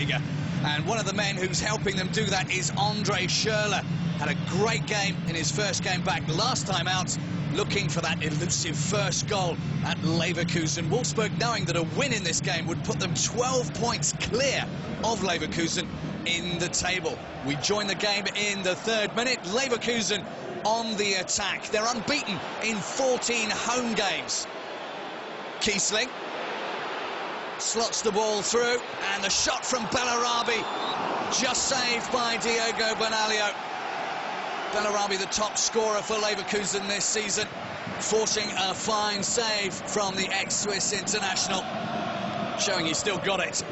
Bundesliga. And one of the men who's helping them do that is Andre Schürrle. Had a great game in his first game back last time out, looking for that elusive first goal at Leverkusen-Wolfsburg, knowing that a win in this game would put them 12 points clear of Leverkusen in the table. We join the game in the 3rd minute. Leverkusen on the attack. They're unbeaten in 14 home games. Kiesling slots the ball through, and the shot from Bellarabi just saved by Diego Bernalillo. Bellarabi, the top scorer for Leverkusen this season, forcing a fine save from the ex-Swiss international, showing he's still got it.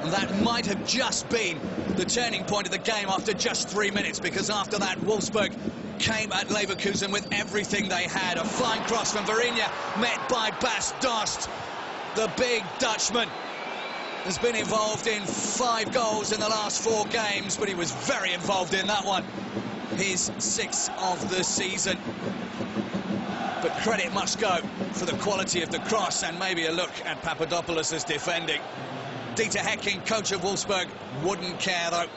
And that might have just been the turning point of the game after just 3 minutes, because after that, Wolfsburg came at Leverkusen with everything they had. A fine cross from Verinya, met by Bas Dost. The big Dutchman has been involved in 5 goals in the last 4 games, but he was very involved in that one. His 6th of the season. But credit must go for the quality of the cross, and maybe a look at Papadopoulos' defending. Dieter Hecking, coach of Wolfsburg, wouldn't care though.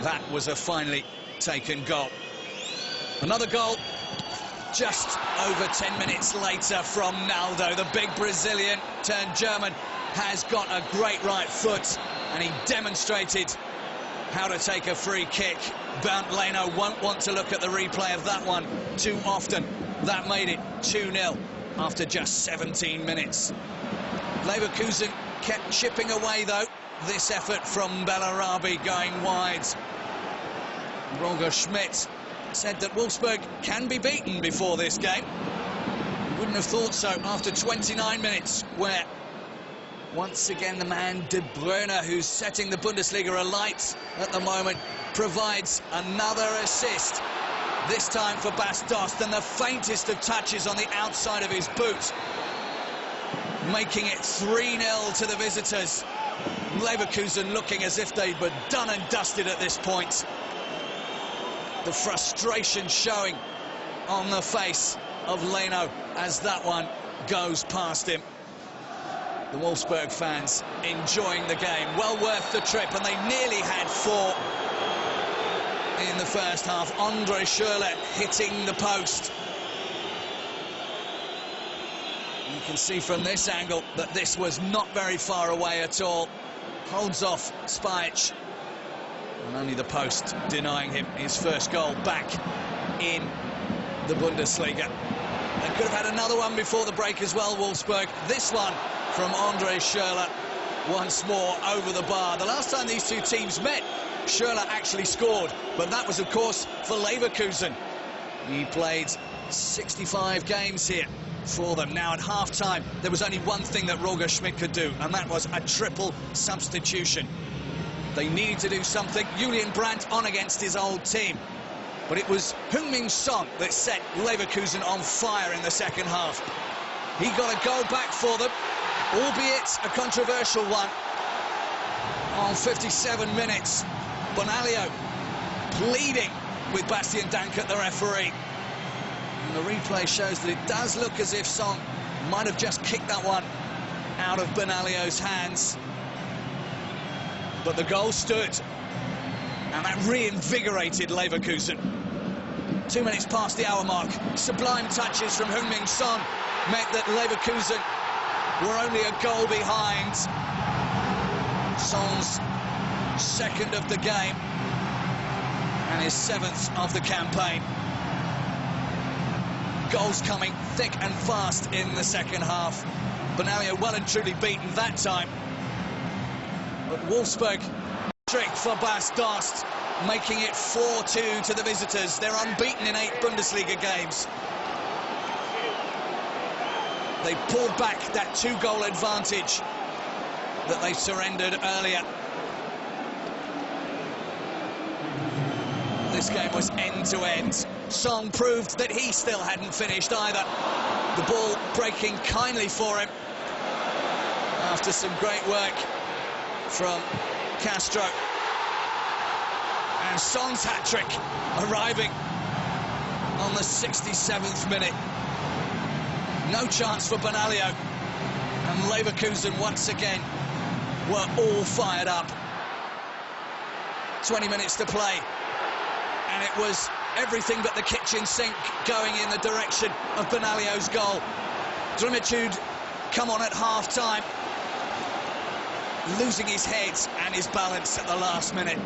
That was a finely taken goal. Another goal just over 10 minutes later from Naldo. The big Brazilian turned German has got a great right foot, and he demonstrated how to take a free kick. Bernd Leno won't want to look at the replay of that one too often. That made it 2-0 after just 17 minutes. Leverkusen kept chipping away though. This effort from Bellarabi going wide. Roger Schmidt said that Wolfsburg can be beaten before this game. Wouldn't have thought so after 29 minutes, where once again the man De Bruyne, who's setting the Bundesliga alight at the moment, provides another assist. This time for Bas Dost, and the faintest of touches on the outside of his boot, making it 3-0 to the visitors. Leverkusen looking as if they were done and dusted at this point. The frustration showing on the face of Leno as that one goes past him. The Wolfsburg fans enjoying the game. Well worth the trip, and they nearly had 4 in the first half. Andre Schürrle hitting the post. You can see from this angle that this was not very far away at all. Holds off Spajic, and only the post denying him his first goal back in the Bundesliga. They could have had another one before the break as well, Wolfsburg. This one from Andre Schürrle, once more over the bar. The last time these two teams met, Schürrle actually scored, but that was, of course, for Leverkusen. He played 65 games here for them. Now, at half-time, there was only one thing that Roger Schmidt could do, and that was a triple substitution. They needed to do something. Julian Brandt on against his old team. But it was Heung-min Son that set Leverkusen on fire in the second half. He got a goal back for them, albeit a controversial one, on 57 minutes. Bernalillo pleading with Bastian Dankert, the referee. And the replay shows that it does look as if Son might have just kicked that one out of Bernalillo's hands. But the goal stood, and that reinvigorated Leverkusen. 2 minutes past the hour mark. Sublime touches from Heung-min Son meant that Leverkusen were only a goal behind. Son's 2nd of the game and his 7th of the campaign. Goals coming thick and fast in the second half. Bernalillo well and truly beaten that time. But Wolfsburg, trick for Bas Dost, making it 4-2 to the visitors. They're unbeaten in 8 Bundesliga games. They pulled back that 2-goal advantage that they surrendered earlier. This game was end-to-end. Son proved that he still hadn't finished either. The ball breaking kindly for him after some great work from Castro. And Son's hat-trick arriving on the 67th minute. No chance for Bernalillo. And Leverkusen once again were all fired up. 20 minutes to play, and it was everything but the kitchen sink going in the direction of Benalio's goal. Drimitude come on at half-time, losing his head and his balance at the last minute.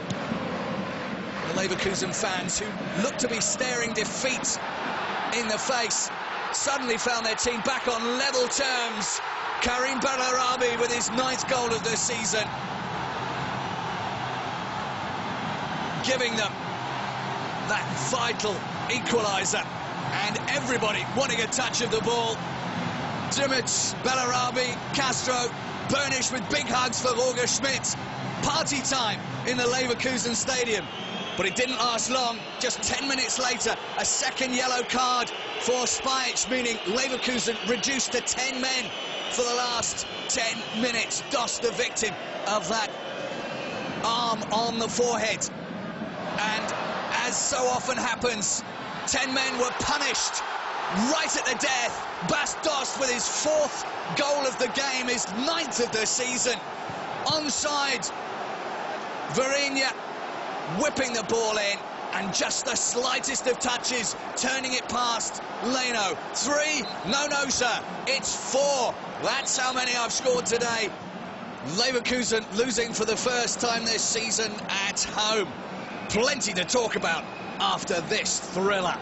The Leverkusen fans, who looked to be staring defeat in the face, suddenly found their team back on level terms. Karim Bellarabi with his 9th goal of the season, giving them that vital equaliser, and everybody wanting a touch of the ball. Drimitude, Bellarabi, Castro, Burnish with big hugs for Roger Schmidt. Party time in the Leverkusen stadium. But it didn't last long. Just 10 minutes later, a second yellow card for Spajic, meaning Leverkusen reduced to 10 men for the last 10 minutes. Dost, the victim of that arm on the forehead. And as so often happens, 10 men were punished right at the death. Bas Dost with his 4th goal of the game, his 9th of the season. Onside, Verinya whipping the ball in, and just the slightest of touches turning it past Leno. 3, no sir, it's 4. That's how many I've scored today. Leverkusen losing for the first time this season at home. Plenty to talk about after this thriller.